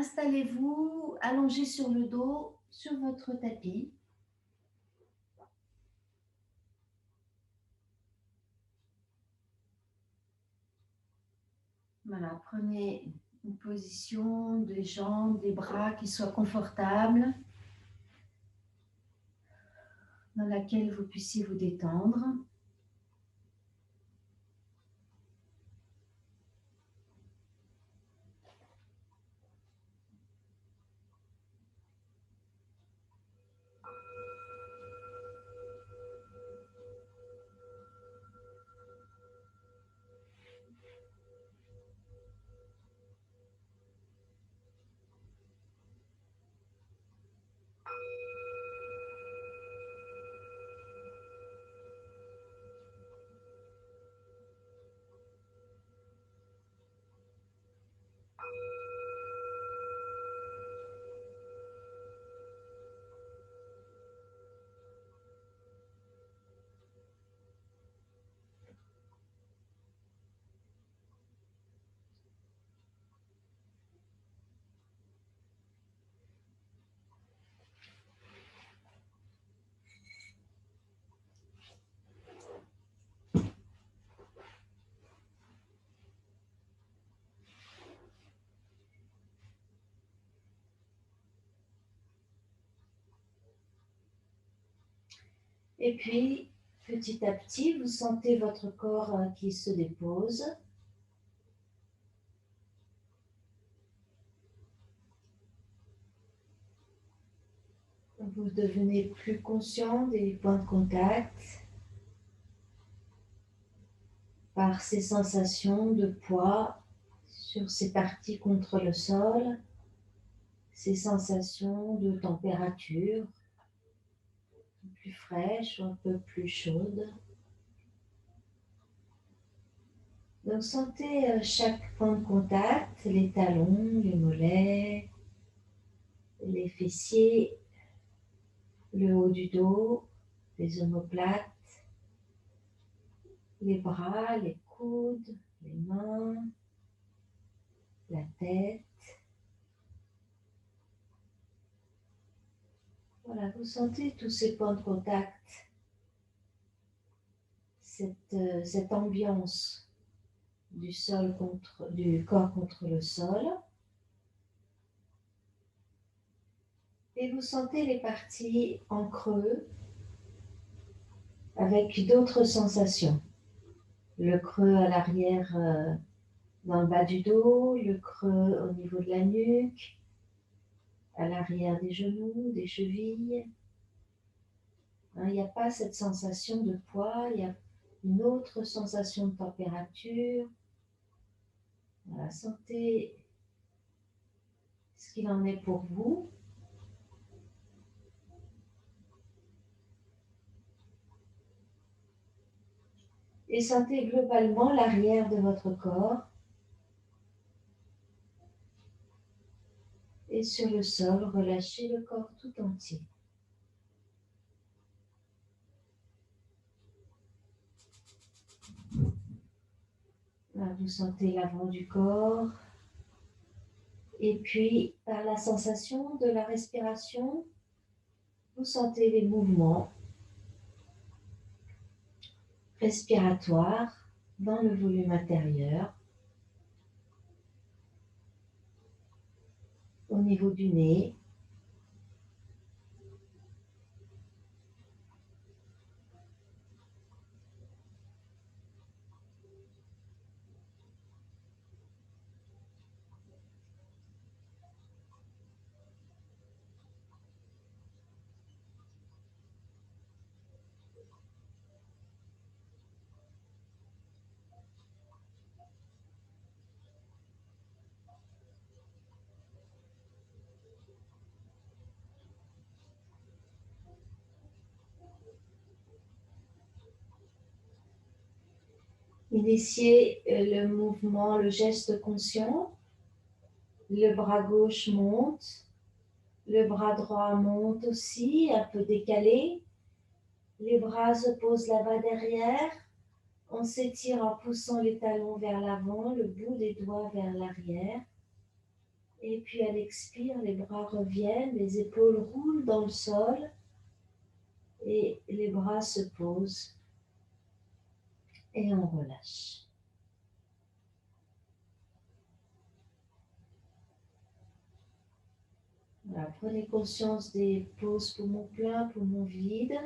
Installez-vous allongé sur le dos sur votre tapis. Voilà, prenez une position des jambes, des bras qui soient confortables, dans laquelle vous puissiez vous détendre. Et puis, petit à petit, vous sentez votre corps qui se dépose. Vous devenez plus conscient des points de contact par ces sensations de poids sur ces parties contre le sol, ces sensations de température plus fraîche ou un peu plus chaude. Donc sentez chaque point de contact, les talons, les mollets, les fessiers, le haut du dos, les omoplates, les bras, les coudes, les mains, la tête. Voilà, vous sentez tous ces points de contact, cette ambiance du corps contre le sol. Et vous sentez les parties en creux avec d'autres sensations. Le creux à l'arrière dans le bas du dos, le creux au niveau de la nuque, à l'arrière des genoux, des chevilles. Il n'y a pas cette sensation de poids, il y a une autre sensation de température. Voilà, sentez ce qu'il en est pour vous. Et sentez globalement l'arrière de votre corps. Et sur le sol, relâchez le corps tout entier. Là, vous sentez l'avant du corps. Et puis, par la sensation de la respiration, vous sentez les mouvements respiratoires dans le volume intérieur, au niveau du nez, initiez le mouvement, le geste conscient. Le bras gauche monte, le bras droit monte aussi, un peu décalé. Les bras se posent là-bas derrière. On s'étire en poussant les talons vers l'avant, le bout des doigts vers l'arrière. Et puis à l'expire, les bras reviennent, les épaules roulent dans le sol et les bras se posent et on relâche. Voilà, prenez conscience des pauses poumons pleins, poumons vides.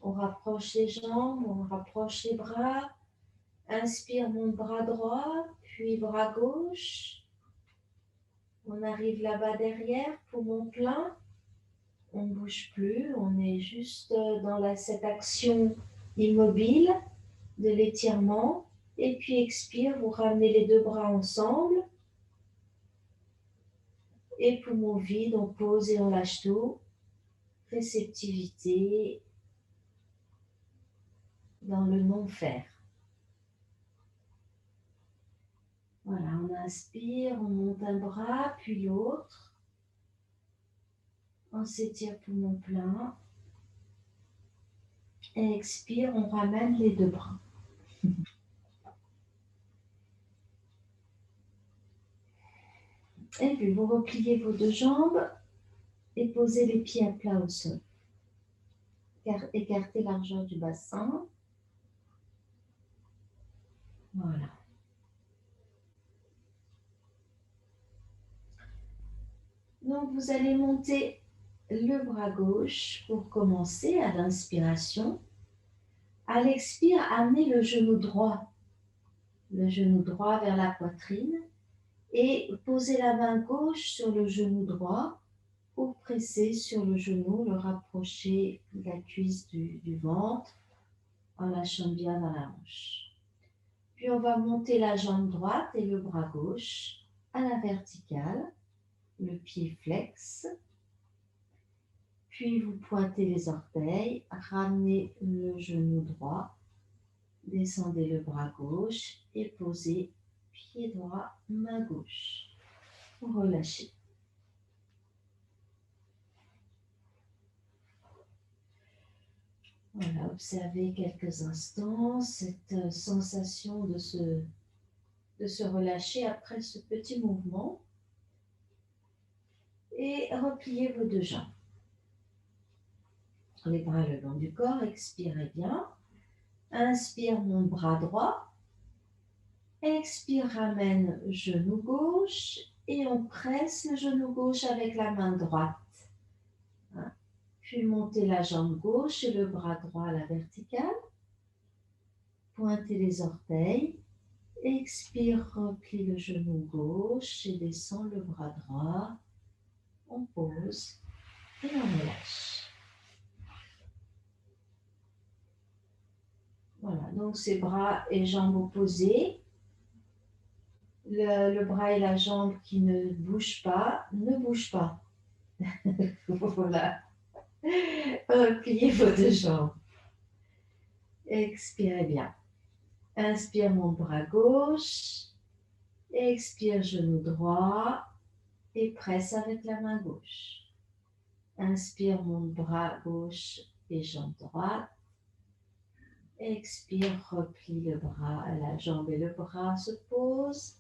On rapproche les jambes, on rapproche les bras. Inspire, mon bras droit, puis bras gauche. On arrive là-bas derrière, poumon plein. On ne bouge plus, on est juste dans cette action immobile de l'étirement. Et puis expire, vous ramenez les deux bras ensemble. Et poumon vide, on pose et on lâche tout. Réceptivité dans le non-faire. Voilà, on inspire, on monte un bras, puis l'autre. On s'étire poumon plein. Et expire, on ramène les deux bras. Et puis vous repliez vos deux jambes et posez les pieds à plat au sol. Écartez largeur du bassin. Voilà. Donc vous allez monter le bras gauche pour commencer à l'inspiration. À l'expire, amenez le genou droit vers la poitrine et posez la main gauche sur le genou droit pour presser sur le genou, le rapprocher de la cuisse du ventre en lâchant bien dans la hanche. Puis on va monter la jambe droite et le bras gauche à la verticale, le pied flex. Puis vous pointez les orteils, ramenez le genou droit, descendez le bras gauche et posez pied droit, main gauche. Relâchez. Voilà, observez quelques instants cette sensation de se relâcher après ce petit mouvement. Et repliez vos deux jambes. Les bras le long du corps, expirez bien. Inspire mon bras droit. Expire, ramène genou gauche et on presse le genou gauche avec la main droite. Puis montez la jambe gauche et le bras droit à la verticale. Pointez les orteils. Expire, replie le genou gauche et descend le bras droit. On pose et on relâche. Voilà, donc c'est bras et jambes opposés. Le bras et la jambe qui ne bougent pas, ne bougent pas. Voilà. Repliez vos deux jambes. Expirez bien. Inspire mon bras gauche. Expire genou droit. Et presse avec la main gauche. Inspire mon bras gauche et jambe droite. Expire, replie le bras, la jambe et le bras se posent.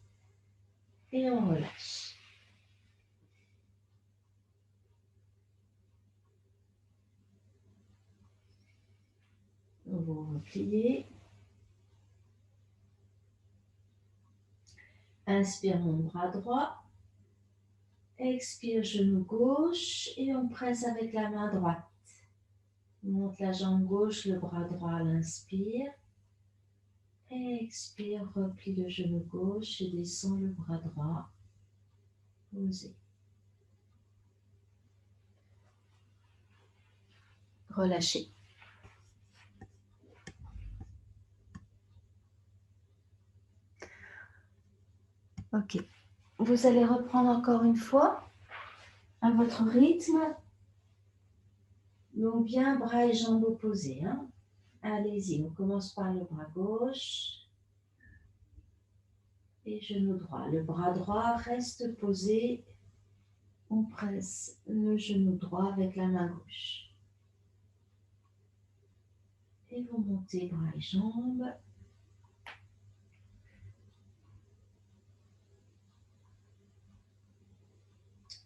Et on relâche. Vous repliez. Inspire mon bras droit. Expire genou gauche et on presse avec la main droite. Monte la jambe gauche, le bras droit à l'inspire. Expire, replie le genou gauche et descend le bras droit. Posez. Relâchez. Ok. Vous allez reprendre encore une fois à votre rythme. Donc bien bras et jambes opposés. Hein. Allez-y, on commence par le bras gauche et genou droit. Le bras droit reste posé. On presse le genou droit avec la main gauche. Et vous montez bras et jambes.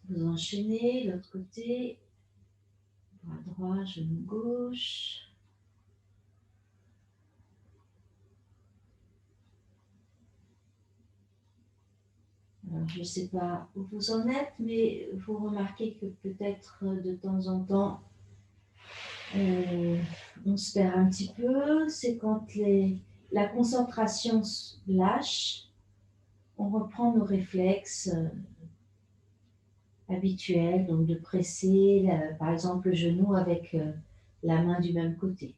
Vous enchaînez, l'autre côté, bras droit, genou gauche. Alors, je ne sais pas où vous en êtes, mais vous remarquez que peut-être de temps en temps, on se perd un petit peu. C'est quand la concentration lâche, on reprend nos réflexes habituels, donc de presser, par exemple, le genou avec la main du même côté.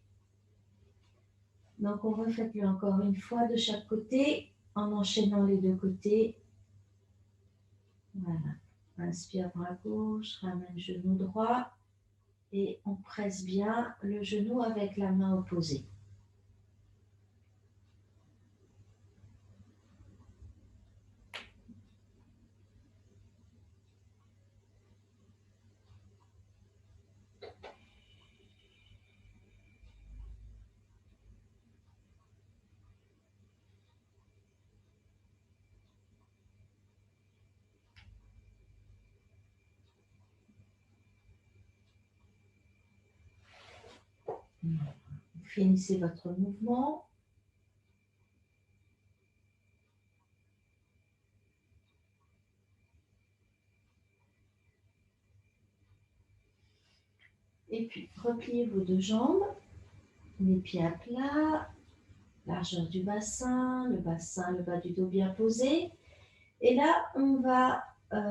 Donc, on refait-le encore une fois de chaque côté en enchaînant les deux côtés. Voilà. Inspire bras gauche, ramène genou droit et on presse bien le genou avec la main opposée. Vous finissez votre mouvement. Et puis, repliez vos deux jambes, les pieds à plat, largeur du bassin, le bas du dos bien posé. Et là, on va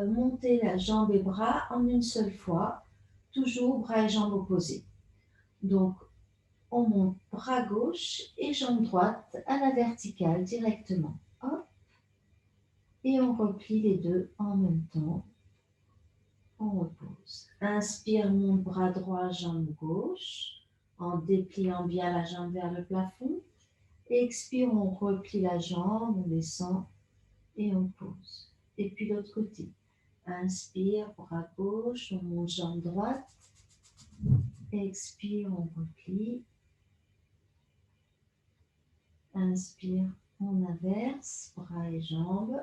monter la jambe et bras en une seule fois, toujours bras et jambes opposés. Donc, on monte bras gauche et jambe droite à la verticale directement. Hop. Et on replie les deux en même temps. On repose. Inspire, monte bras droit, jambe gauche, en dépliant bien la jambe vers le plafond. Expire, on replie la jambe, on descend et on pose. Et puis l'autre côté. Inspire, bras gauche, on monte jambe droite. Expire, on replie. Inspire, on inverse, bras et jambes.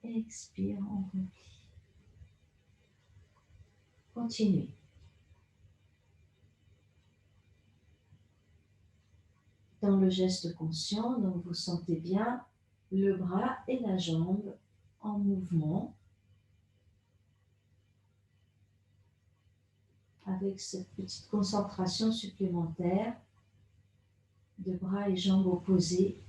Expire, on replie. Continuez. Dans le geste conscient, donc vous sentez bien le bras et la jambe en mouvement avec cette petite concentration supplémentaire de bras et jambes opposés.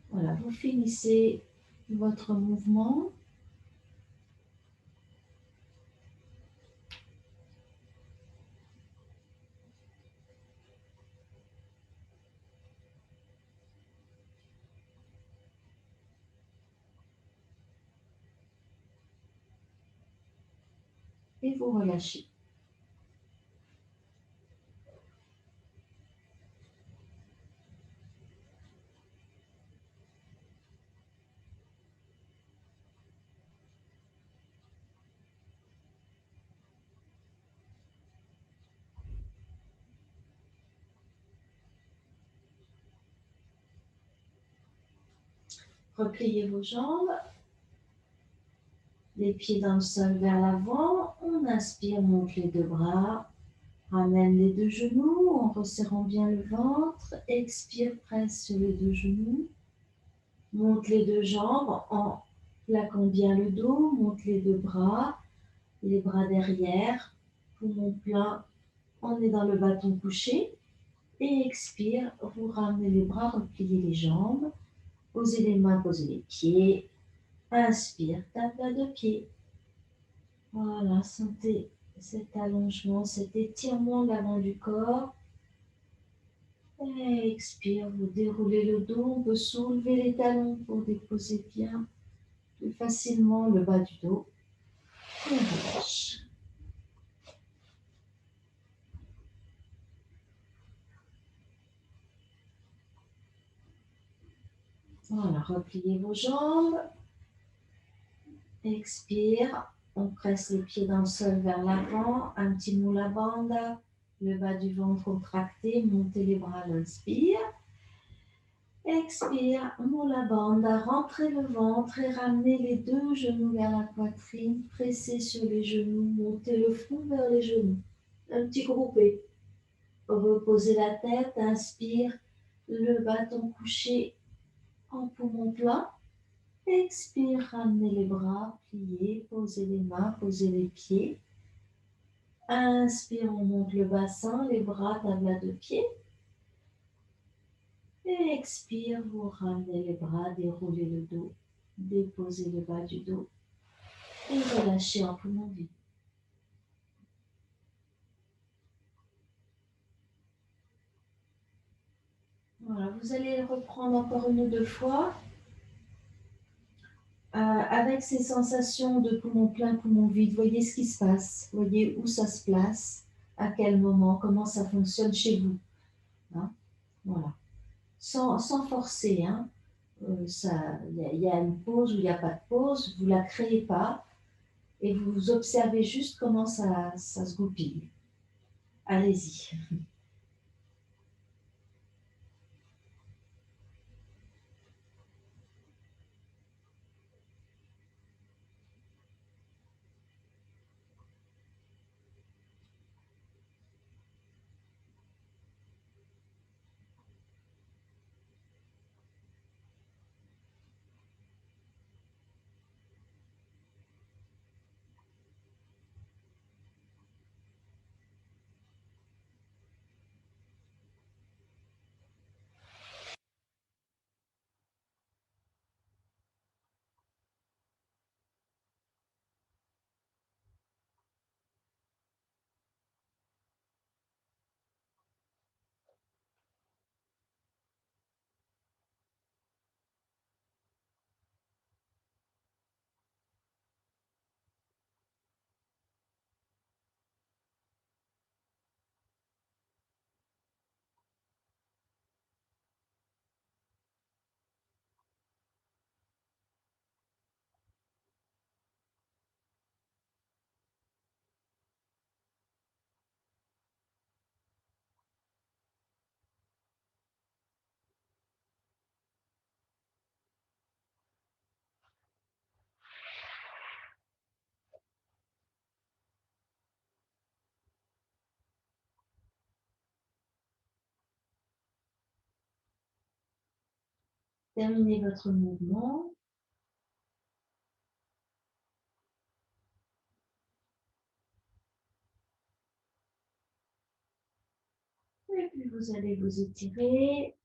Voilà, vous finissez votre mouvement. Et vous relâchez. Repliez vos jambes, les pieds dans le sol vers l'avant. On inspire, monte les deux bras, ramène les deux genoux en resserrant bien le ventre. Expire, presse sur les deux genoux. Monte les deux jambes en plaquant bien le dos. Monte les bras derrière. Poumon plein, on est dans le bâton couché. Et expire, vous ramenez les bras, repliez les jambes. Posez les mains, posez les pieds. Inspire, tape à deux pieds. Voilà, sentez cet allongement, cet étirement de l'avant du corps. Et expire, vous déroulez le dos, on peut soulever les talons pour déposer bien plus facilement le bas du dos. Et on relâche. Voilà, repliez vos jambes. Expire, on presse les pieds dans le sol vers l'avant, un petit moula bandha, le bas du ventre contracté, montez les bras, l'inspire. Expire, moule la bande, rentrez le ventre et ramenez les deux genoux vers la poitrine, pressez sur les genoux, montez le front vers les genoux. Un petit groupé. Reposez la tête, inspire, le bâton couché en poumon plein. Expire, ramenez les bras, pliez, posez les mains, posez les pieds. Inspire, on monte le bassin, les bras, table à deux pieds. Et expire, vous ramenez les bras, déroulez le dos, déposez le bas du dos et relâchez en poumon vide. Voilà, vous allez reprendre encore une ou deux fois avec ces sensations de poumon plein, poumon vide. Voyez ce qui se passe, voyez où ça se place, à quel moment, comment ça fonctionne chez vous. Hein, voilà. Sans forcer. Hein. Y a une pause ou il n'y a pas de pause, vous ne la créez pas et vous observez juste comment ça se goupille. Allez-y. Terminez votre mouvement. Et puis vous allez vous étirer.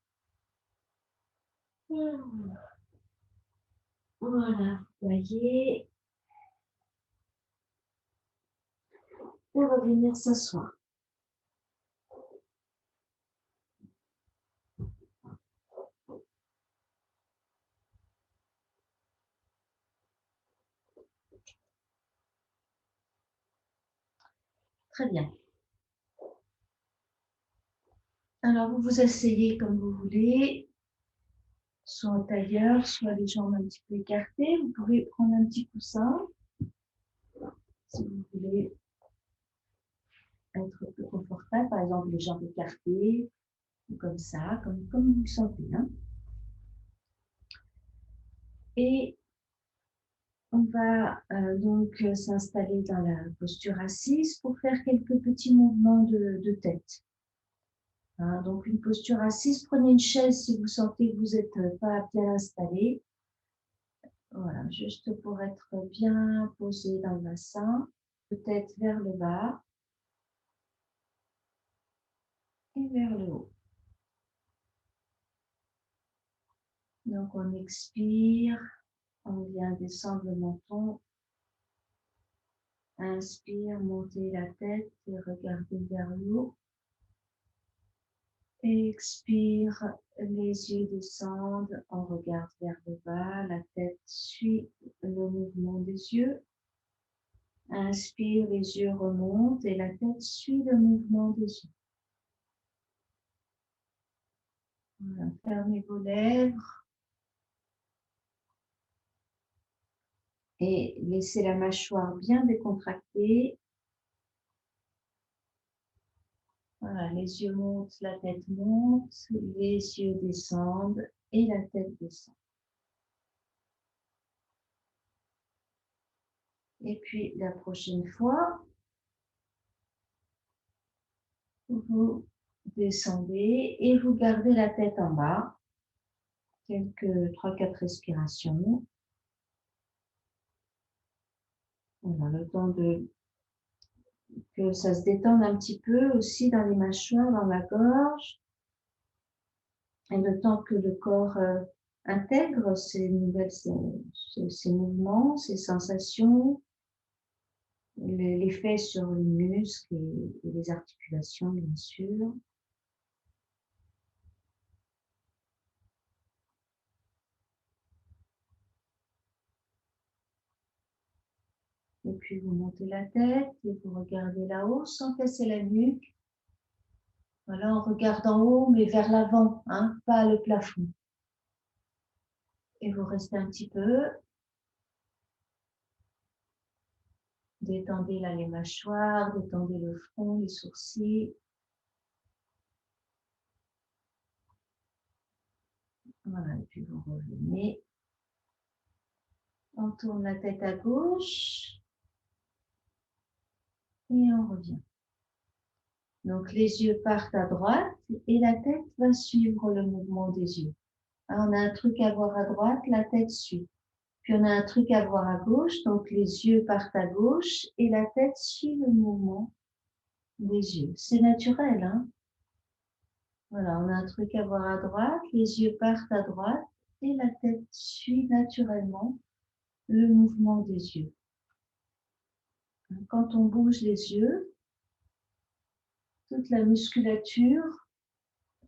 Voilà, voyez. Et revenir s'asseoir. Très bien. Alors, vous vous asseyez comme vous voulez, soit en tailleur, soit les jambes un petit peu écartées. Vous pouvez prendre un petit coussin, si vous voulez être plus confortable, par exemple les jambes écartées, ou comme ça, comme vous le sentez. Hein. Et on va donc s'installer dans la posture assise pour faire quelques petits mouvements de tête. Hein, donc une posture assise, prenez une chaise si vous sentez que vous n'êtes pas bien installé. Voilà, juste pour être bien posé dans le bassin, tête vers le bas et vers le haut. Donc on expire, on vient descendre le menton. Inspire, montez la tête et regardez vers le haut. Expire, les yeux descendent, on regarde vers le bas, la tête suit le mouvement des yeux. Inspire, les yeux remontent et la tête suit le mouvement des yeux. Voilà, fermez vos lèvres et laissez la mâchoire bien décontractée. Voilà, les yeux montent, la tête monte, les yeux descendent et la tête descend. Et puis la prochaine fois, vous descendez et vous gardez la tête en bas, quelques 3-4 respirations. Voilà, le temps que ça se détende un petit peu aussi dans les mâchoires, dans la gorge, et le temps que le corps intègre ces mouvements, ces sensations, l'effet sur les muscles et les articulations, bien sûr. Et puis vous montez la tête et vous regardez là-haut sans casser la nuque. Voilà, on regarde en haut, mais vers l'avant, hein, pas le plafond. Et vous restez un petit peu. Détendez là les mâchoires, détendez le front, les sourcils. Voilà, et puis vous revenez. On tourne la tête à gauche et on revient. Donc les yeux partent à droite et la tête va suivre le mouvement des yeux. Alors, on a un truc à voir à droite, la tête suit. Puis on a un truc à voir à gauche, donc les yeux partent à gauche et la tête suit le mouvement des yeux. C'est naturel, hein? Voilà, on a un truc à voir à droite, les yeux partent à droite et la tête suit naturellement le mouvement des yeux. Quand on bouge les yeux, toute la musculature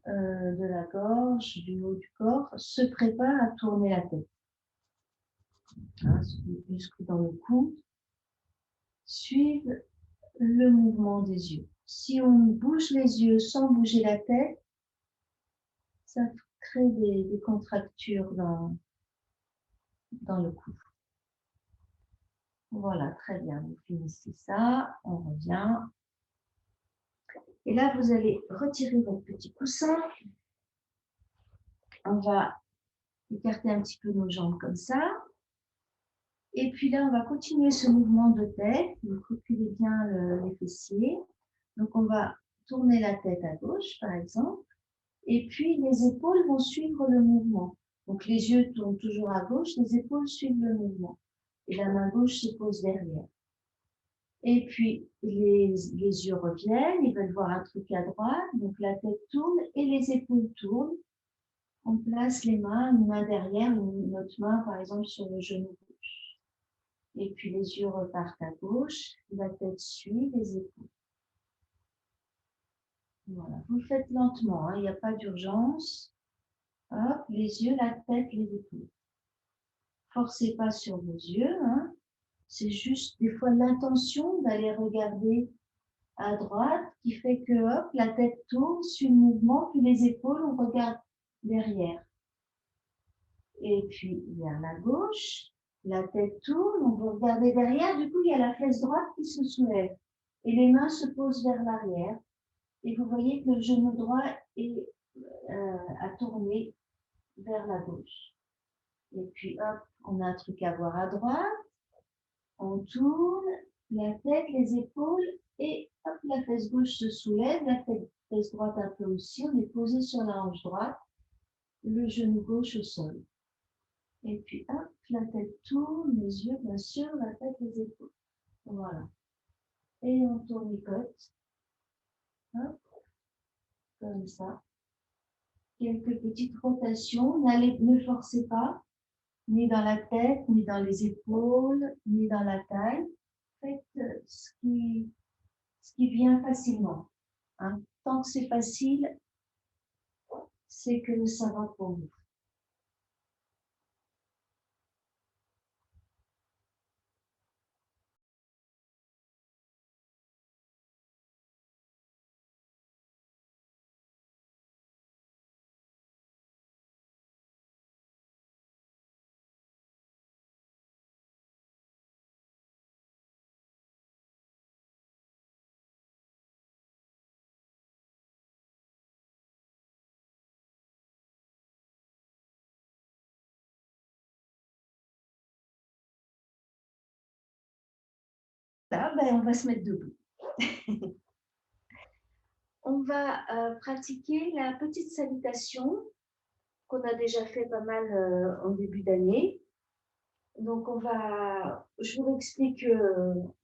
de la gorge, du haut du corps, se prépare à tourner la tête. Hein, les muscles dans le cou suivent le mouvement des yeux. Si on bouge les yeux sans bouger la tête, ça crée des contractures dans le cou. Voilà, très bien. Vous finissez ça, on revient. Et là, vous allez retirer votre petit coussin. On va écarter un petit peu nos jambes comme ça. Et puis là, on va continuer ce mouvement de tête. Vous reculez bien les fessiers. Donc, on va tourner la tête à gauche, par exemple. Et puis, les épaules vont suivre le mouvement. Donc, les yeux tournent toujours à gauche, les épaules suivent le mouvement. Et la main gauche se pose derrière. Et puis, les yeux reviennent, ils veulent voir un truc à droite. Donc, la tête tourne et les épaules tournent. On place les mains, une main derrière, une autre main, par exemple, sur le genou gauche. Et puis, les yeux repartent à gauche, la tête suit les épaules. Voilà, vous le faites lentement, hein, il n'y a pas d'urgence. Hop, les yeux, la tête, les épaules. Forcez pas sur vos yeux, hein. C'est juste des fois l'intention d'aller regarder à droite qui fait que hop, la tête tourne, suit le mouvement, puis les épaules, on regarde derrière. Et puis vers la gauche, la tête tourne, on va regarder derrière, du coup il y a la fesse droite qui se soulève. Et les mains se posent vers l'arrière. Et vous voyez que le genou droit est à tourner vers la gauche. Et puis hop, on a un truc à voir à droite. On tourne la tête, les épaules et hop, la fesse gauche se soulève, la fesse droite un peu aussi. On est posé sur la hanche droite, le genou gauche au sol. Et puis hop, la tête tourne, les yeux bien sûr, la tête, les épaules. Voilà. Et on tournicote. Hop, comme ça. Quelques petites rotations. Ne forcez pas, ni dans la tête, ni dans les épaules, ni dans la taille. Faites ce qui vient facilement. Hein. Tant que c'est facile, c'est que ça va pour vous. Ça, ben, on va se mettre debout. On va pratiquer la petite salutation qu'on a déjà fait pas mal en début d'année. Donc je vous explique,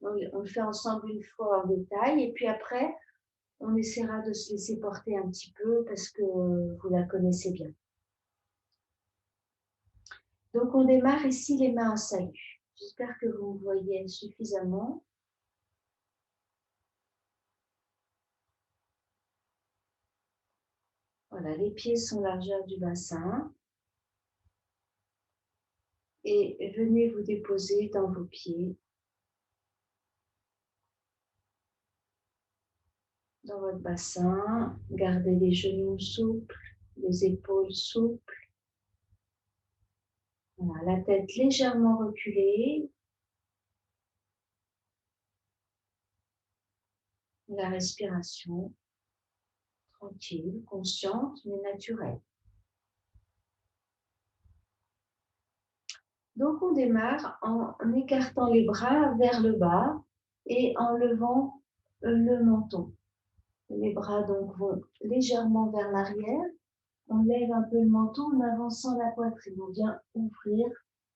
on le fait ensemble une fois en détail et puis après, on essaiera de se laisser porter un petit peu parce que vous la connaissez bien. Donc on démarre ici les mains en salut. J'espère que vous voyez suffisamment. Voilà, les pieds sont largeur du bassin. Et venez vous déposer dans vos pieds, dans votre bassin. Gardez les genoux souples, les épaules souples. Voilà, la tête légèrement reculée. La respiration tranquille, consciente, mais naturelle. Donc on démarre en écartant les bras vers le bas et en levant le menton. Les bras donc vont légèrement vers l'arrière. On lève un peu le menton en avançant la poitrine. On vient ouvrir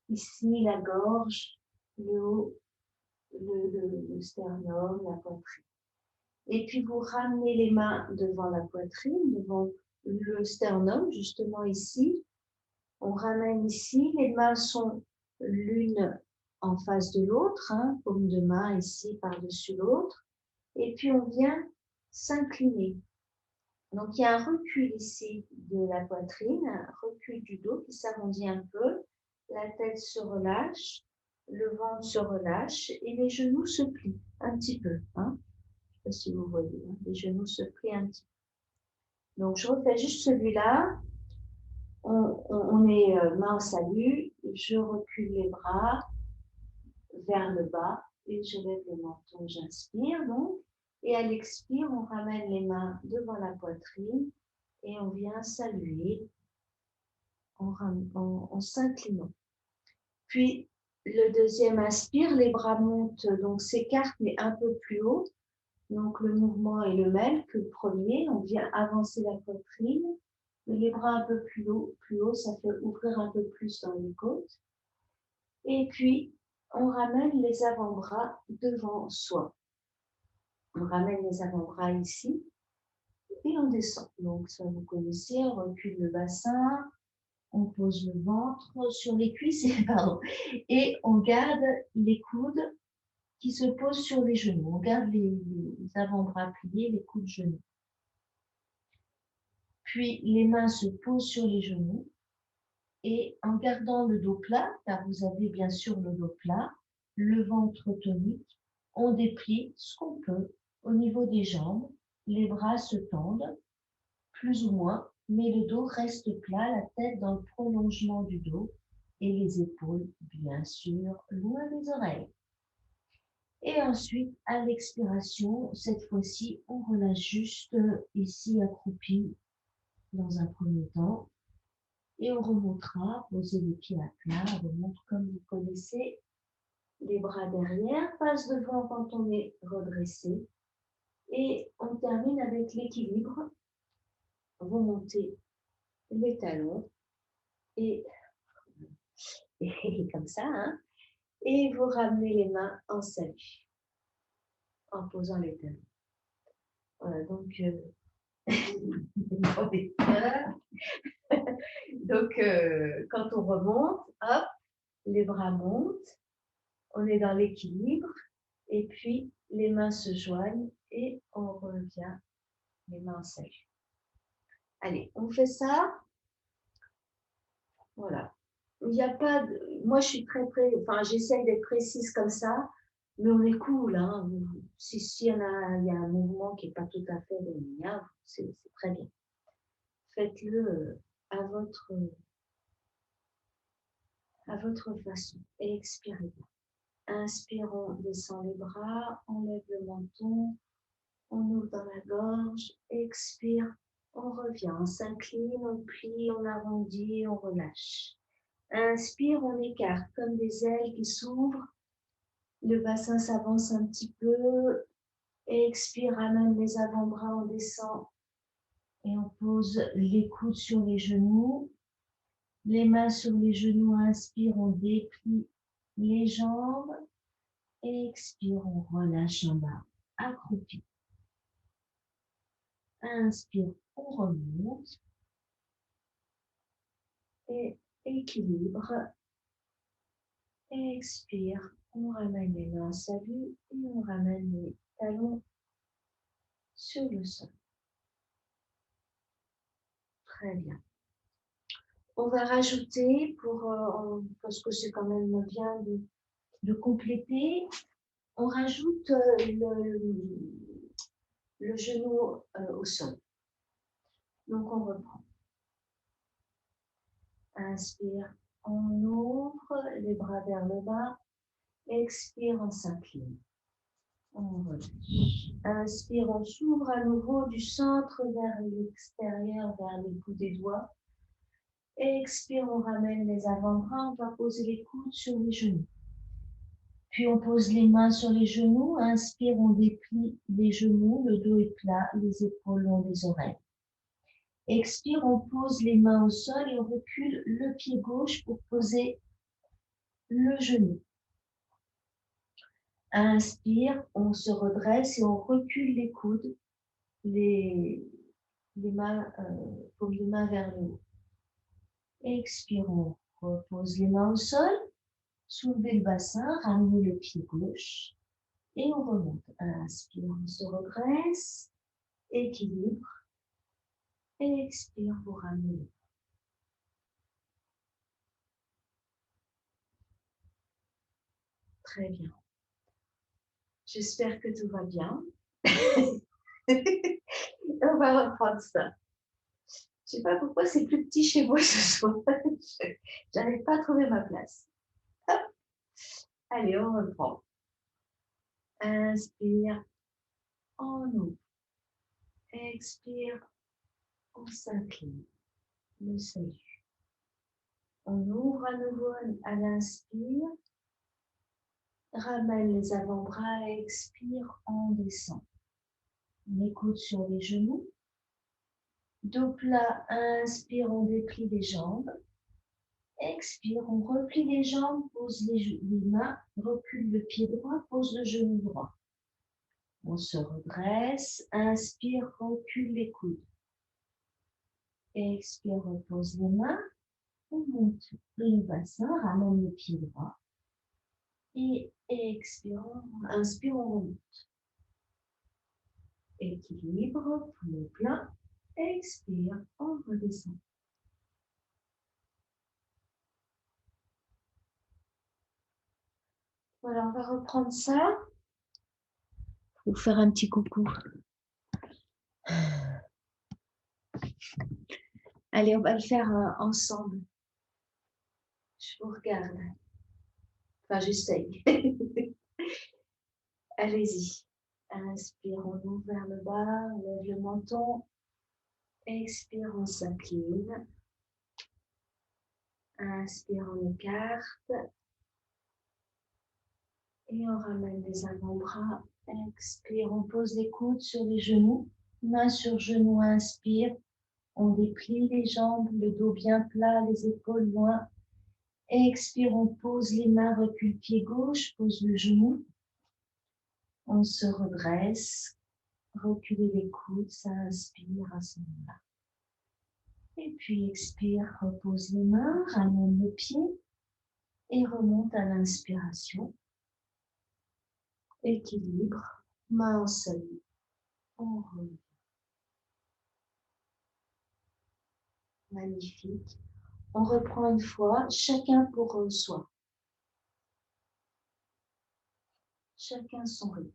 ici la gorge, le haut, le sternum, la poitrine. Et puis vous ramenez les mains devant la poitrine, devant le sternum, justement ici. On ramène ici, les mains sont l'une en face de l'autre, hein, paume de main ici par-dessus l'autre. Et puis on vient s'incliner. Donc il y a un recul ici de la poitrine, un recul du dos qui s'arrondit un peu, la tête se relâche, le ventre se relâche et les genoux se plient un petit peu. Hein. Je ne sais pas si vous voyez, hein, les genoux se plient un petit peu. Donc je refais juste celui-là. On est main au salut, je recule les bras vers le bas et je lève le menton, j'inspire donc. Et à l'expire, on ramène les mains devant la poitrine et on vient saluer en s'inclinant. Puis le deuxième inspire, les bras montent, donc s'écartent mais un peu plus haut. Donc le mouvement est le même que le premier, on vient avancer la poitrine, les bras un peu plus haut, ça fait ouvrir un peu plus dans les côtes. Et puis on ramène les avant-bras devant soi. On ramène les avant-bras ici et on descend. Donc ça vous connaissez, on recule le bassin, on pose le ventre sur les cuisses, pardon, et on garde les coudes qui se posent sur les genoux. On garde les avant-bras pliés, les coudes genoux. Puis les mains se posent sur les genoux et en gardant le dos plat, car vous avez bien sûr le dos plat, le ventre tonique, on déplie ce qu'on peut au niveau des jambes. Les bras se tendent, plus ou moins, mais le dos reste plat, la tête dans le prolongement du dos et les épaules, bien sûr, loin des oreilles. Et ensuite, à l'expiration, cette fois-ci, on relâche juste ici accroupi dans un premier temps. Et on remontera, poser les pieds à plat, on remonte comme vous connaissez, les bras derrière, passe devant quand on est redressé. Et on termine avec l'équilibre. Vous montez les talons et comme ça, hein, et vous ramenez les mains en salut en posant les talons. Voilà, donc donc quand on remonte, hop, les bras montent, on est dans l'équilibre et puis les mains se joignent et on revient les mains en salut. Allez, on fait ça. Voilà. Il n'y a pas de... Moi, je suis enfin, j'essaye d'être précise comme ça, mais on est cool. Hein. Si y a un mouvement qui n'est pas tout à fait linéaire, c'est très bien. Faites-le à votre façon et expirez. Inspire, on descend les bras, on lève le menton, on ouvre dans la gorge, expire, on revient, on s'incline, on plie, on arrondit, on relâche. Inspire, on écarte comme des ailes qui s'ouvrent Le bassin s'avance un petit peu. Expire, ramène les avant-bras, on descend. Et on pose les coudes sur les genoux. Les mains sur les genoux, inspire, on déplie les jambes. Expire, on relâche en bas, accroupi. Inspire, on remonte. Et équilibre. Expire, on ramène les mains à sa vue et on ramène les talons sur le sol. Très bien. On va rajouter, parce que c'est quand même bien de compléter, on rajoute le genou au sol. Donc on reprend. Inspire, on ouvre les bras vers le bas. Expire, on s'incline. On relâche. Inspire, on s'ouvre à nouveau du centre vers l'extérieur, vers les coups des doigts. Expire, on ramène les avant-bras. On va poser les coudes sur les genoux. Puis on pose les mains sur les genoux. Inspire, on déplie les genoux, le dos est plat, les épaules longs des oreilles. Expire, on pose les mains au sol et on recule le pied gauche pour poser le genou. Inspire, on se redresse et on recule les coudes, les mains, paumes de main vers le haut. Expire, on repose les mains au sol, soulevez le bassin, ramenez le pied gauche et on remonte. Inspire, on se redresse, équilibre. Expire, vous ramenez. Très bien. J'espère que tout va bien. On va reprendre ça. Je ne sais pas pourquoi c'est plus petit chez moi ce soir. J'arrive pas à trouver ma place. Hop. Allez, on reprend. Inspire, on ouvre. Expire, on s'incline. Le salut. On ouvre à nouveau à l'inspire. Ramène les avant-bras, expire, on descend. On écoute sur les genoux. Dos plat, inspire, on déplie les jambes. Expire, on replie les jambes, pose les mains, recule le pied droit, pose le genou droit. On se redresse, inspire, recule les coudes. Expire, repose les mains, on monte le bassin, ramène le pied droit. Et expire, inspire, on remonte. Équilibre, poumon plein. Expire, on redescend. Voilà, on va reprendre ça. Pour faire un petit coucou. Allez, on va le faire ensemble. Je vous regarde. Enfin, j'essaye. Allez-y. Inspire, on ouvre vers le bas, on lève le menton. Expire, on s'incline. Inspire, on écarte. Et on ramène les avant-bras. Expire, on pose les coudes sur les genoux. Main sur genou, inspire. On déplie les jambes, le dos bien plat, les épaules loin. Expire, on pose les mains, recule pied gauche, pose le genou. On se redresse, reculez les coudes, ça inspire à ce moment-là. Et puis expire, repose les mains, ramène le pied et remonte à l'inspiration. Équilibre, main en salut, on revient. Magnifique. On reprend une fois, chacun pour soi. Chacun son rythme.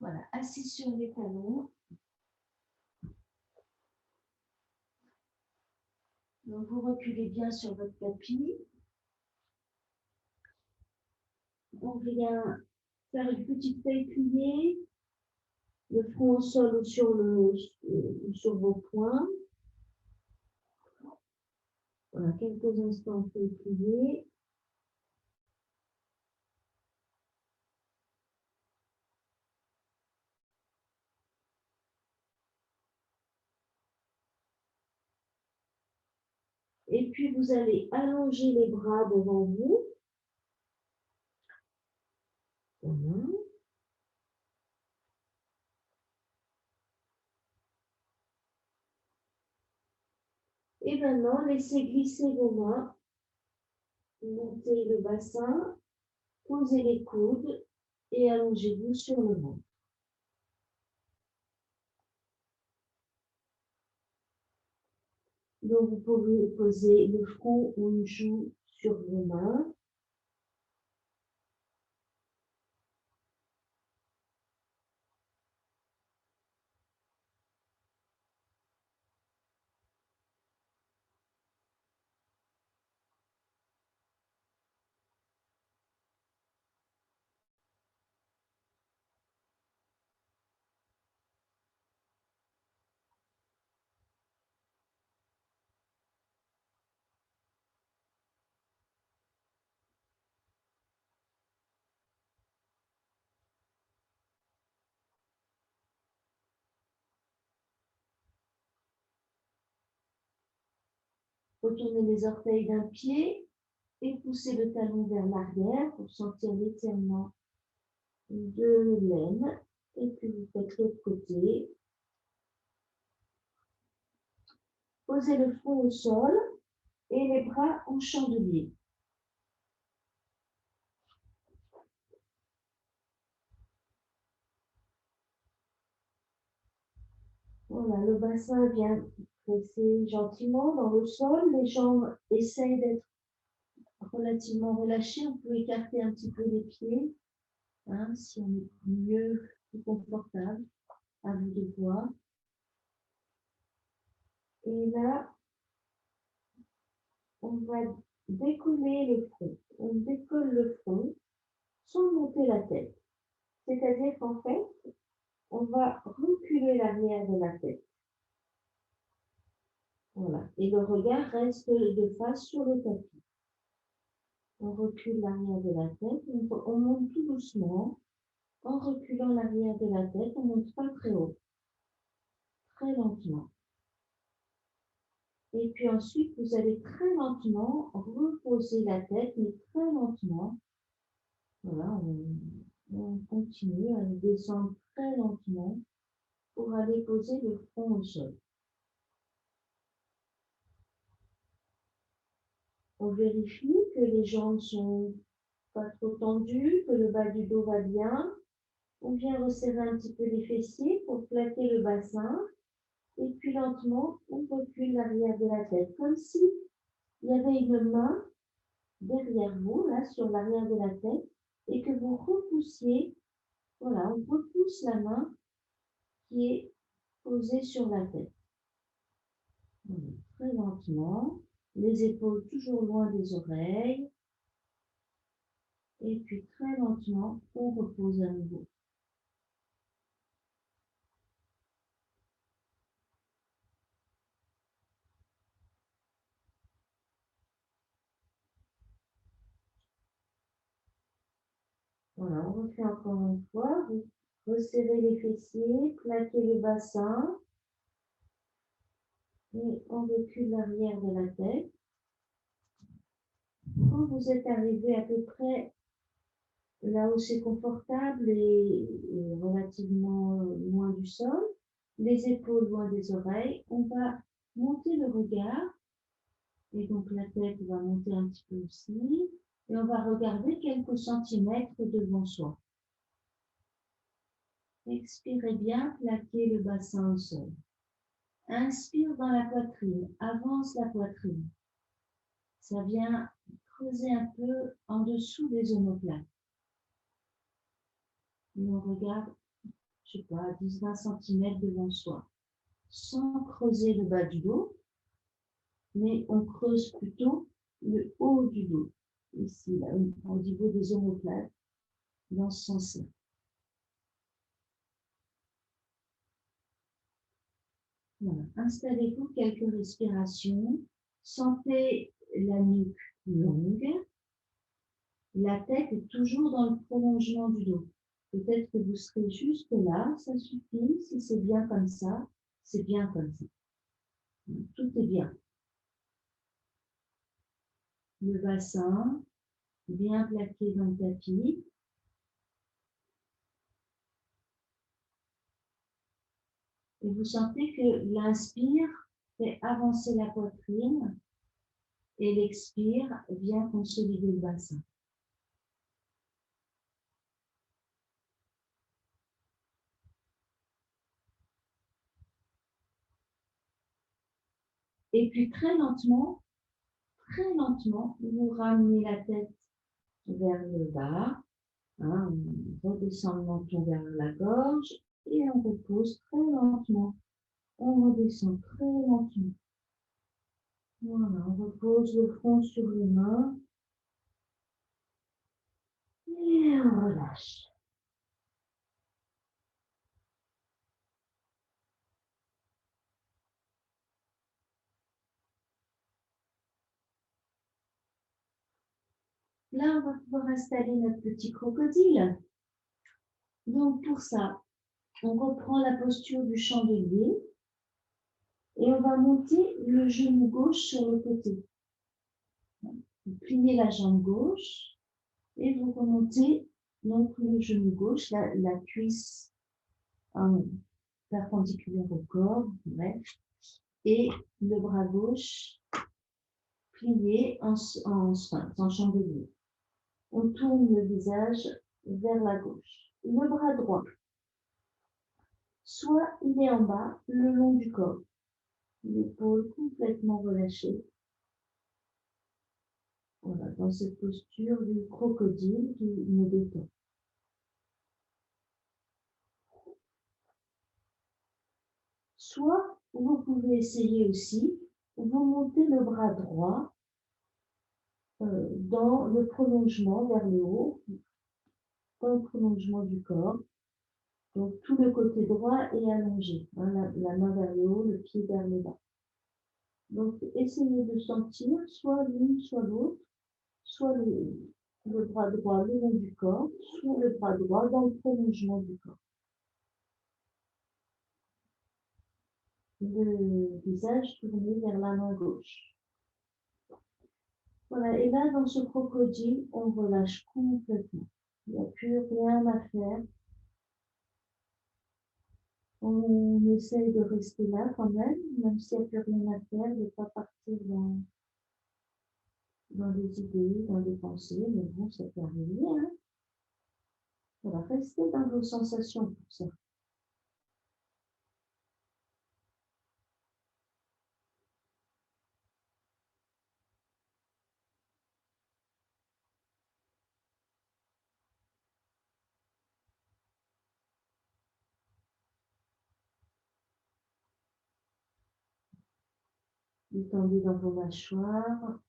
Voilà, assis sur les talons. Donc, vous reculez bien sur votre tapis. On vient faire une petite taille pliée, le front au sol ou sur vos poings. Voilà, quelques instants taille pliée. Et puis, vous allez allonger les bras devant vous. Voilà. Et maintenant, laissez glisser vos mains, montez le bassin, posez les coudes et allongez-vous sur le ventre. Donc, vous pouvez poser le front ou une joue sur vos mains. Retournez les orteils d'un pied et poussez le talon vers l'arrière pour sentir l'étirement de l'aine. Et puis vous faites l'autre côté. Posez le front au sol et les bras en chandelier. Voilà, le bassin vient presser gentiment dans le sol. Les jambes essayent d'être relativement relâchées. On peut écarter un petit peu les pieds, hein, si on est mieux, plus confortable. À vous de voir. Et là, on va décoller le front. On décolle le front sans monter la tête. C'est-à-dire qu'en fait, on va reculer l'arrière de la tête. Voilà. Et le regard reste de face sur le tapis. On recule l'arrière de la tête. On monte tout doucement. En reculant l'arrière de la tête, on ne monte pas très haut. Très lentement. Et puis ensuite, vous allez très lentement reposer la tête, mais très lentement. Voilà, on continue à descendre très lentement pour aller poser le front au sol. On vérifie que les jambes sont pas trop tendues, que le bas du dos va bien. On vient resserrer un petit peu les fessiers pour plaquer le bassin. Et puis lentement, on recule l'arrière de la tête, comme si il y avait une main derrière vous, là, sur l'arrière de la tête, et que vous repoussiez. Voilà, on repousse la main qui est posée sur la tête. Voilà, très lentement, les épaules toujours loin des oreilles. Et puis très lentement, on repose à nouveau. Voilà, on refait encore une fois. Vous resserrez les fessiers, plaquez le bassin. Et on recule l'arrière de la tête. Quand vous êtes arrivé à peu près là où c'est confortable et relativement loin du sol, les épaules loin des oreilles, on va monter le regard. Et donc la tête va monter un petit peu aussi. Et on va regarder quelques centimètres devant soi. Expirez bien, plaquez le bassin au sol. Inspire dans la poitrine, avance la poitrine. Ça vient creuser un peu en dessous des omoplates. Et on regarde je sais pas, 10-20 cm devant soi, sans creuser le bas du dos, mais on creuse plutôt le haut du dos, ici, là, au niveau des omoplates, dans ce sens-là. Voilà. Installez-vous quelques respirations. Sentez la nuque longue. La tête est toujours dans le prolongement du dos. Peut-être que vous serez juste là, ça suffit. Si c'est bien comme ça, c'est bien comme ça. Tout est bien. Le bassin bien plaqué dans le tapis. Et vous sentez que l'inspire fait avancer la poitrine et l'expire vient consolider le bassin. Et puis très lentement, vous ramenez la tête vers le bas. Hein, on redescend le menton vers la gorge et on repose très lentement. On redescend très lentement. Voilà, on repose le front sur les mains et on relâche. Là, on va pouvoir installer notre petit crocodile. Donc pour ça, on reprend la posture du chandelier et on va monter le genou gauche sur le côté. Vous pliez la jambe gauche et vous remontez donc le genou gauche, la cuisse perpendiculaire au corps, bref, et le bras gauche plié en chandelier. On tourne le visage vers la gauche. Le bras droit, soit il est en bas, le long du corps, l'épaule complètement relâchée. Voilà, dans cette posture du crocodile qui me détend. Soit vous pouvez essayer aussi, vous montez le bras droit dans le prolongement vers le haut, dans le prolongement du corps. Donc tout le côté droit est allongé, hein, la main vers le haut, le pied vers le bas. Donc essayez de sentir soit l'une, soit l'autre, soit le bras droit le long du corps, soit le bras droit dans le prolongement du corps. Le visage tourné vers la main gauche. Voilà, et là, dans ce crocodile, on relâche complètement. Il n'y a plus rien à faire. On essaye de rester là quand même s'il n'y a plus rien à faire, de ne pas partir dans des idées, dans des pensées, mais bon, ça peut arriver. Hein. Voilà, restez dans vos sensations pour ça. Détendez dans vos mâchoires.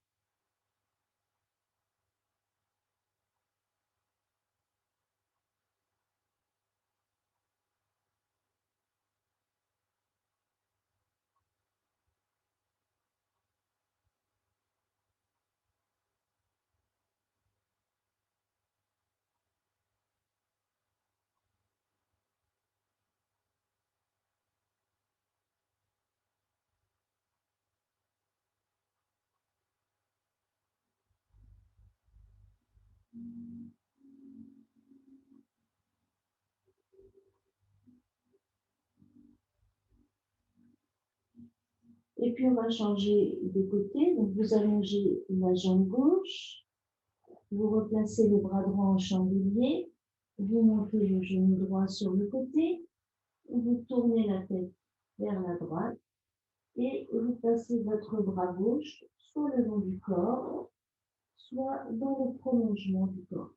Et puis on va changer de côté. Donc vous allongez la jambe gauche, vous replacez le bras droit en chandelier, vous montez le genou droit sur le côté, vous tournez la tête vers la droite et vous placez votre bras gauche soit le long du corps, soit dans le prolongement du corps.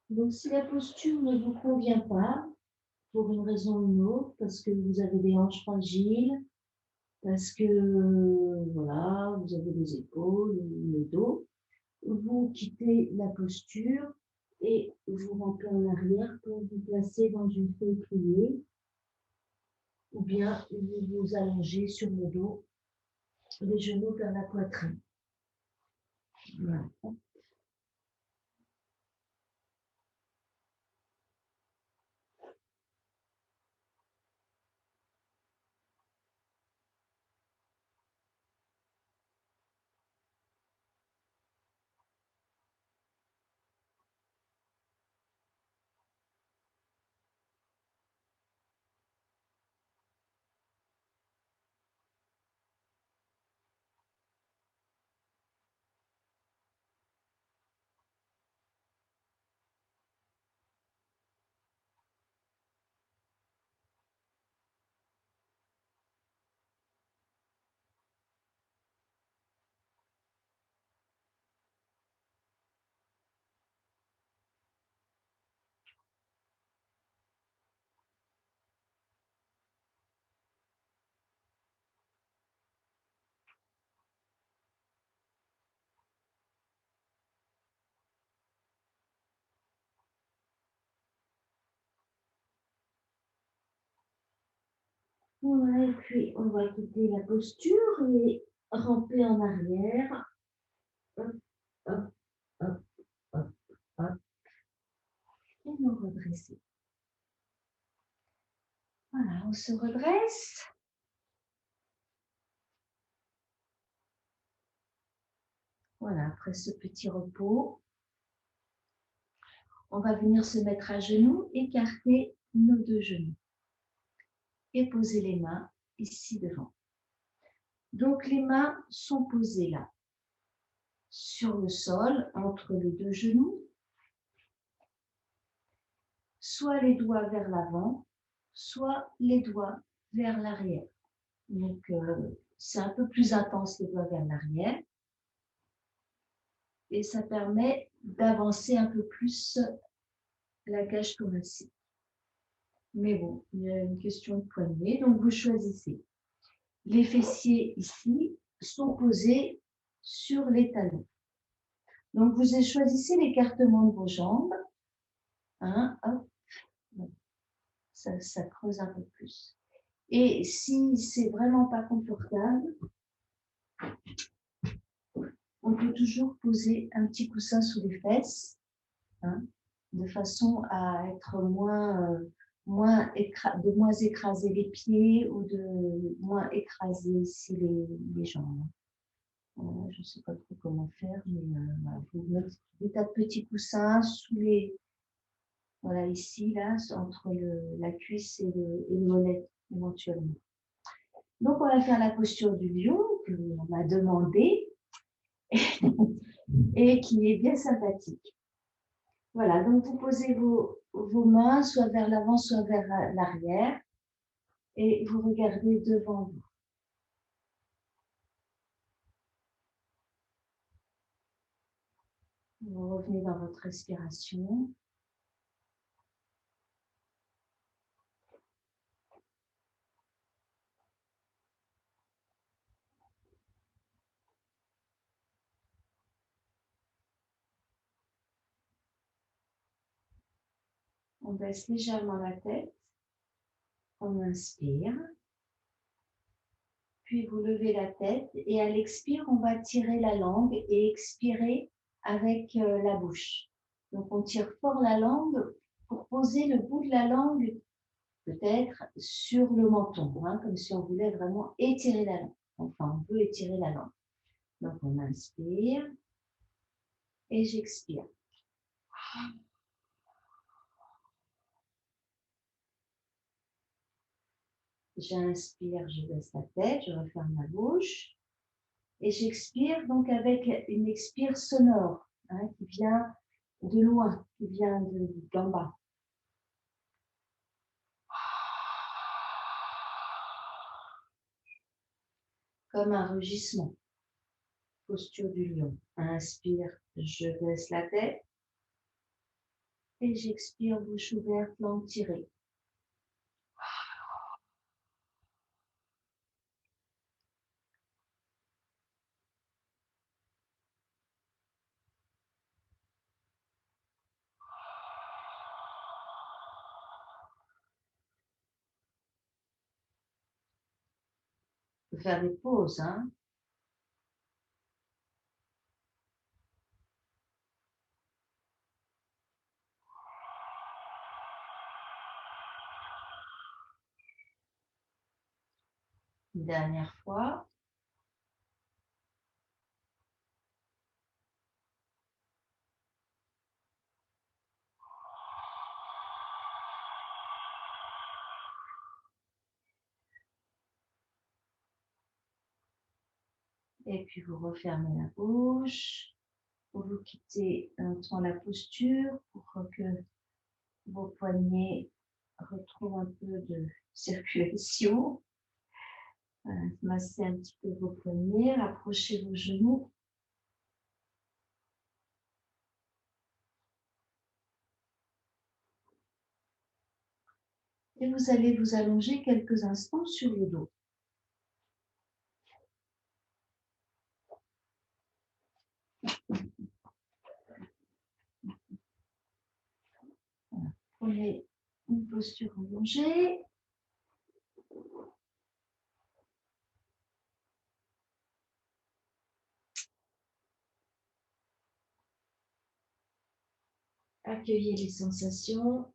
Donc, si la posture ne vous convient pas, pour une raison ou une autre, parce que vous avez des hanches fragiles, parce que voilà, vous avez les épaules, le dos, vous quittez la posture et vous rentrez en arrière pour vous placer dans une feuille pliée, ou bien vous vous allongez sur le dos, les genoux vers la poitrine. Voilà. Ouais, et puis on va quitter la posture et ramper en arrière. Hop, hop, hop, hop, hop. Et nous redresser. Voilà, on se redresse. Voilà, après ce petit repos, on va venir se mettre à genoux, écarter nos deux genoux et poser les mains ici devant. Donc les mains sont posées là, sur le sol, entre les deux genoux, soit les doigts vers l'avant, soit les doigts vers l'arrière. Donc c'est un peu plus intense les doigts vers l'arrière et ça permet d'avancer un peu plus la cage thoracique. Mais bon, il y a une question de poignée, donc vous choisissez. Les fessiers ici sont posés sur les talons. Donc vous choisissez l'écartement de vos jambes. Hein, hop, ça creuse un peu plus. Et si c'est vraiment pas confortable, on peut toujours poser un petit coussin sous les fesses, hein, de façon à être de moins écraser les pieds ou de moins écraser ici les jambes. Je ne sais pas trop comment faire, mais voilà, vous mettez des tas de petits coussins sous les, voilà, ici, là, entre la cuisse et le mollet, éventuellement. Donc, on va faire la posture du lion que l'on m'a demandé et qui est bien sympathique. Voilà, donc vous posez vos mains soit vers l'avant, soit vers l'arrière et vous regardez devant vous. Vous revenez dans votre respiration. On baisse légèrement la tête. On inspire. Puis vous levez la tête et à l'expire, on va tirer la langue et expirer avec la bouche. Donc on tire fort la langue pour poser le bout de la langue peut-être sur le menton, hein, comme si on voulait vraiment étirer la langue. Enfin, on peut étirer la langue. Donc on inspire et j'expire. J'inspire, je baisse la tête, je referme la bouche. Et j'expire donc avec une expire sonore, hein, qui vient de loin, qui vient d'en bas. Comme un rugissement. Posture du lion. Inspire, je baisse la tête. Et j'expire, bouche ouverte, langue tirée. On peut faire des pauses, hein. Une dernière fois. Et puis vous refermez la bouche. Vous quittez un temps la posture pour que vos poignets retrouvent un peu de circulation. Voilà, massez un petit peu vos poignets, rapprochez vos genoux. Et vous allez vous allonger quelques instants sur le dos. Voilà. Prenez une posture allongée. Accueillez les sensations.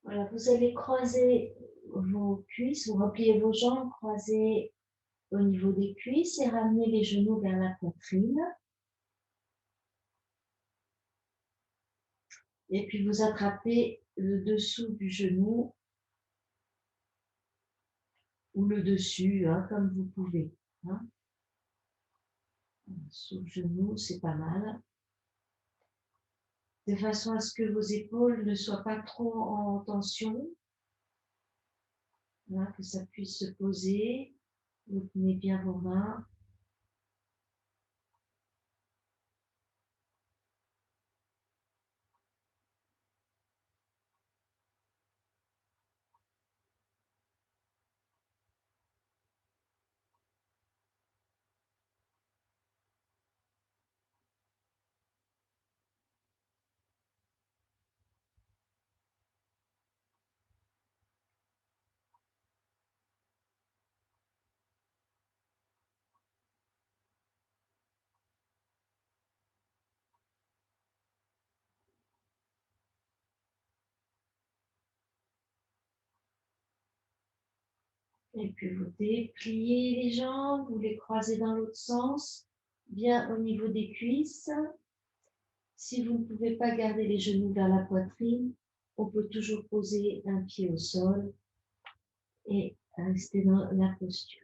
Voilà, vous allez croiser vos cuisses, vous repliez vos jambes, croisez au niveau des cuisses et ramenez les genoux vers la poitrine. Et puis vous attrapez le dessous du genou ou le dessus, hein, comme vous pouvez. Hein. Sous le genou, c'est pas mal. De façon à ce que vos épaules ne soient pas trop en tension, hein, que ça puisse se poser. Vous tenez bien vos mains. Et puis vous dépliez les jambes, vous les croisez dans l'autre sens, bien au niveau des cuisses. Si vous ne pouvez pas garder les genoux vers la poitrine, on peut toujours poser un pied au sol et rester dans la posture.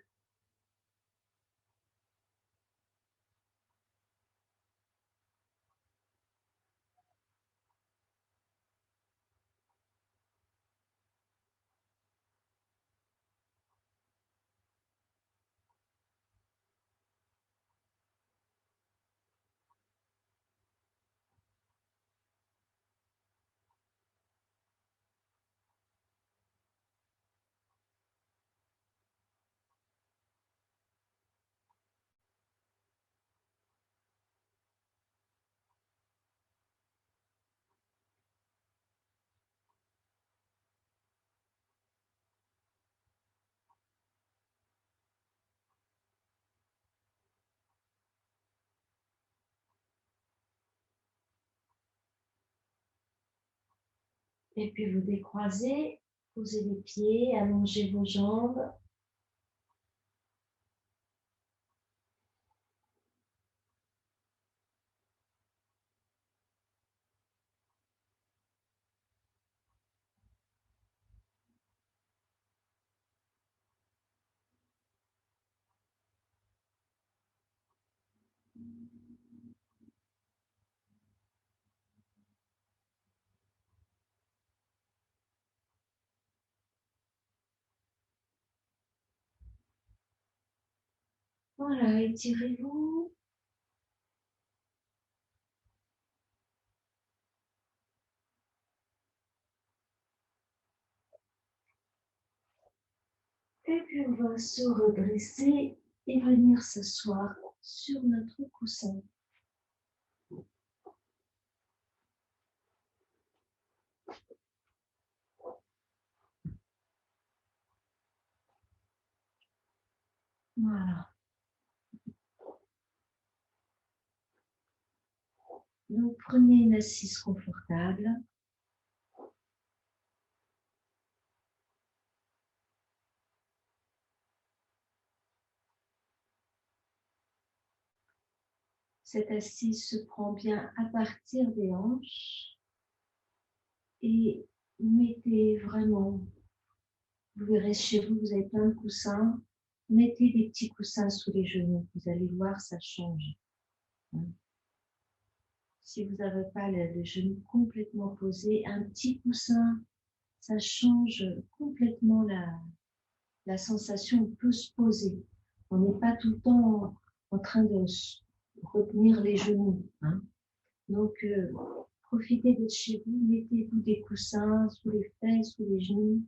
Et puis vous décroisez, posez les pieds, allongez vos jambes. Voilà, étirez-vous. Et puis on va se redresser et venir s'asseoir sur notre coussin. Voilà. Donc prenez une assise confortable. Cette assise se prend bien à partir des hanches et mettez vraiment, vous verrez chez vous, vous avez plein de coussins, mettez des petits coussins sous les genoux, vous allez voir, ça change. Si vous n'avez pas le genou complètement posé, un petit coussin, ça change complètement la sensation, on peut se poser. On n'est pas tout le temps en train de retenir les genoux. Donc, profitez d'être chez vous, mettez-vous des coussins sous les fesses, sous les genoux.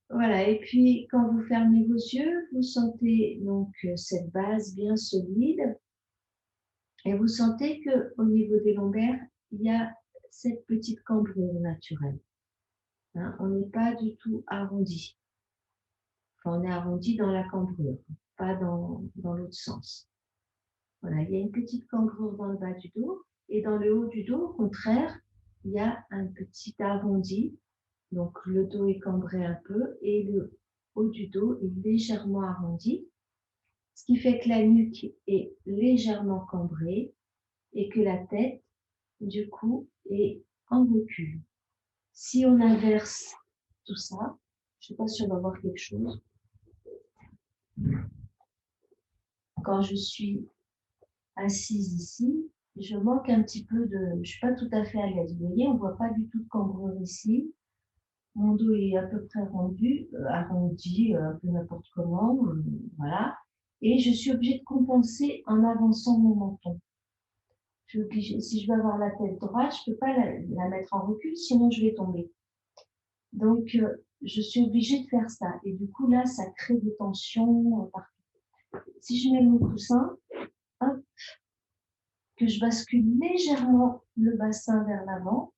Voilà, et puis quand vous fermez vos yeux, vous sentez donc cette base bien solide et vous sentez qu'au niveau des lombaires, il y a cette petite cambrure naturelle. On n'est pas du tout arrondi. Enfin, on est arrondi dans la cambrure, pas dans l'autre sens. Voilà, il y a une petite cambrure dans le bas du dos et dans le haut du dos, au contraire, il y a un petit arrondi. Donc le dos est cambré un peu et le haut du dos est légèrement arrondi, ce qui fait que la nuque est légèrement cambrée et que la tête, du coup, est en recul. Si on inverse tout ça, je ne sais pas si on va voir quelque chose. Quand je suis assise ici, je manque un petit peu de... Je ne suis pas tout à fait à l'aise. Vous voyez, on ne voit pas du tout de cambrure ici. Mon dos est à peu près arrondi, un peu n'importe comment, voilà. Et je suis obligée de compenser en avançant mon menton. Si je veux avoir la tête droite, je ne peux pas la mettre en recul, sinon je vais tomber. Donc, je suis obligée de faire ça. Et du coup, là, ça crée des tensions partout. Si je mets mon coussin, hop, que je bascule légèrement le bassin vers l'avant,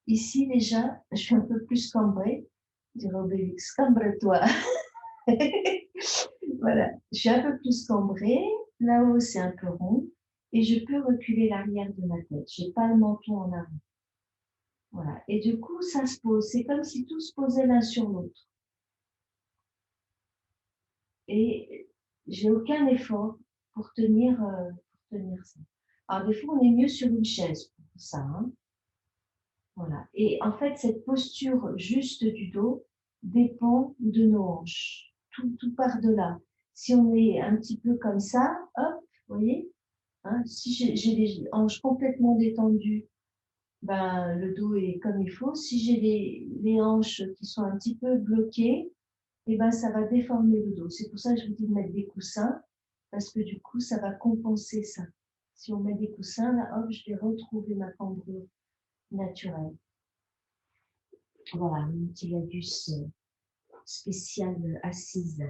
ici, déjà, je suis un peu plus cambrée. Je dirais Obélix, cambre-toi. Voilà, je suis un peu plus cambrée. Là-haut, c'est un peu rond. Et je peux reculer l'arrière de ma tête. Je n'ai pas le menton en avant. Voilà. Et du coup, ça se pose. C'est comme si tout se posait l'un sur l'autre. Et j'ai aucun effort pour tenir ça. Alors, des fois, on est mieux sur une chaise pour ça. Voilà. Et en fait, cette posture juste du dos dépend de nos hanches. Tout part de là. Si on est un petit peu comme ça, hop, vous voyez, si j'ai les hanches complètement détendues, ben, le dos est comme il faut. Si j'ai les hanches qui sont un petit peu bloquées, et ben, ça va déformer le dos. C'est pour ça que je vous dis de mettre des coussins, parce que du coup, ça va compenser ça. Si on met des coussins, là, hop, je vais retrouver ma cambrure naturelle. Voilà, un petit lagus spécial assise.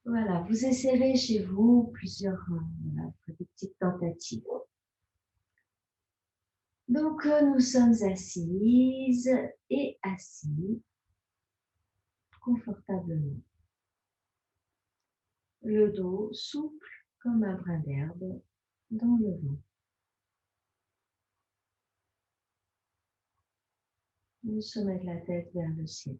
Voilà, vous essayerez chez vous plusieurs des petites tentatives. Donc, nous sommes assises et assis confortablement. Le dos souple comme un brin d'herbe dans le vent. le sommet de la tête vers le ciel.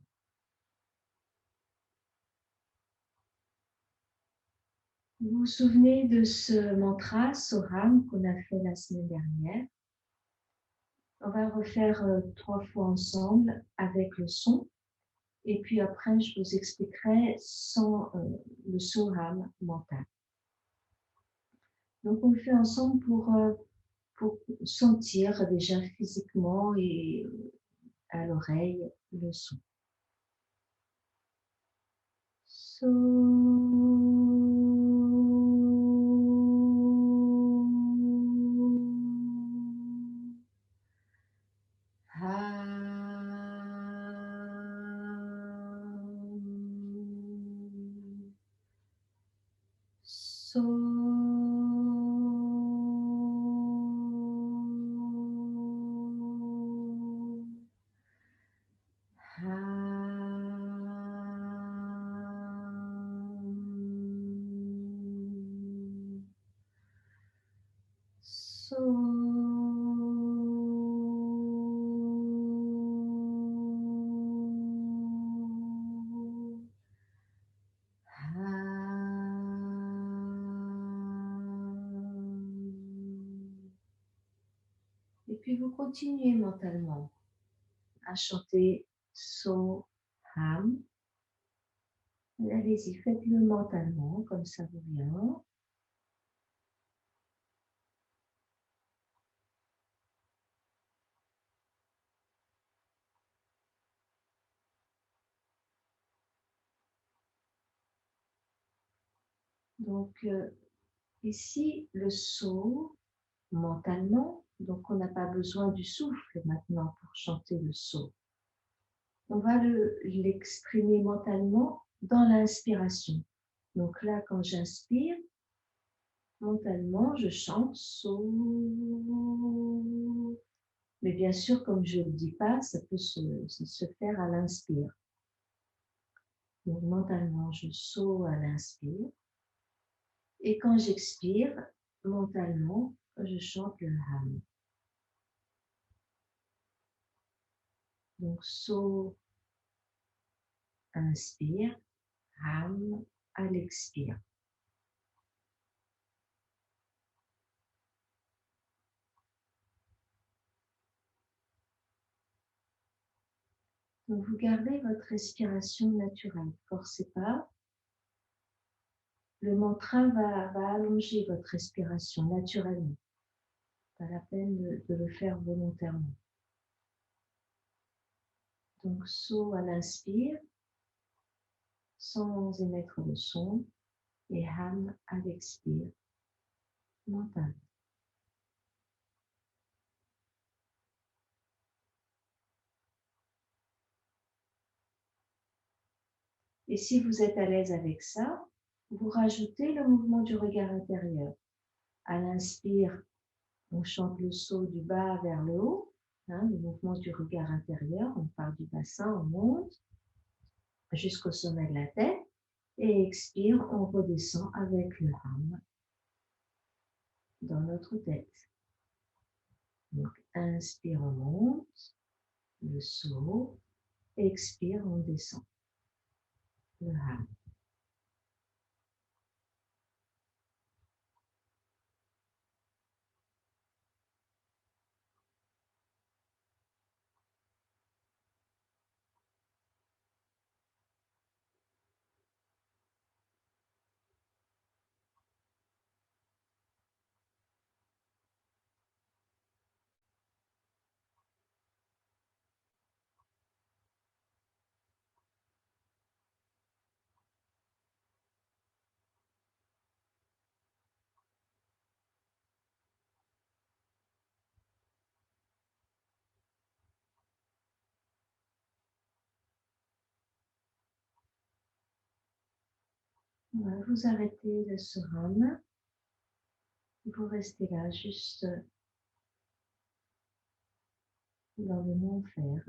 Vous vous souvenez de ce mantra Soham qu'on a fait la semaine dernière? On va le refaire 3 fois ensemble avec le son. Et puis après, je vous expliquerai sans le Soham mental. Donc, on le fait ensemble pour sentir déjà physiquement et à l'oreille le son. So. Et puis vous continuez mentalement à chanter So Ham. Allez-y, faites-le mentalement, comme ça vous vient. Donc, ici, le So, mentalement, donc on n'a pas besoin du souffle maintenant pour chanter le So. On va l'exprimer mentalement dans l'inspiration. Donc là, quand j'inspire, mentalement, je chante So. Mais bien sûr, comme je ne le dis pas, ça peut se faire à l'inspire. Donc mentalement, je So à l'inspire. Et quand j'expire, mentalement, je chante le Ham. Donc So, inspire, Ham à l'expire. Donc vous gardez votre respiration naturelle. Forcez pas. Le mantra va allonger votre respiration naturellement. Pas la peine de le faire volontairement. Donc So à l'inspire, sans émettre le son, et Ham à l'expire, mental. Et si vous êtes à l'aise avec ça, vous rajoutez le mouvement du regard intérieur. À l'inspire, on chante le So du bas vers le haut, le mouvement du regard intérieur, on part du bassin, on monte jusqu'au sommet de la tête, et expire, on redescend avec le Ham dans notre tête. Donc inspire, on monte, le So, expire, on descend, le Ham. Vous arrêtez le Soham, vous restez là juste dans le non-faire.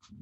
Puis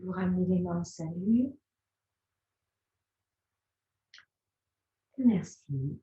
vous ramenez les mains en salut. Merci.